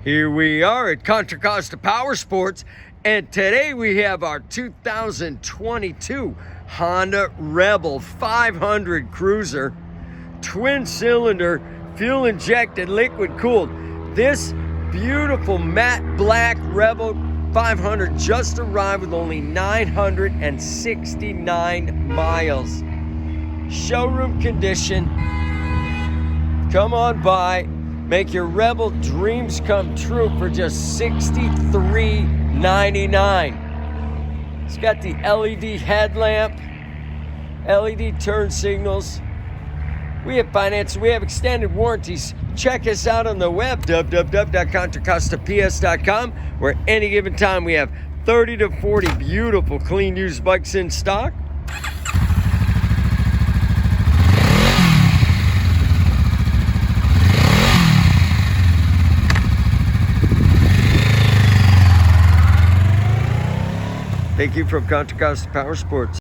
Here we are at Contra Costa Powersports, and today we have our 2022 Honda Rebel 500 Cruiser, twin cylinder, fuel injected, liquid cooled. This beautiful matte black Rebel 500 just arrived with only 969 miles. Showroom condition. Come on by. Make your Rebel dreams come true for just $63.99. It's got the LED headlamp, LED turn signals. We have finance, we have extended warranties. Check us out on the web, www.contracostaps.com, where any given time we have 30 to 40 beautiful clean used bikes in stock. Thank you from Contra Costa Powersports.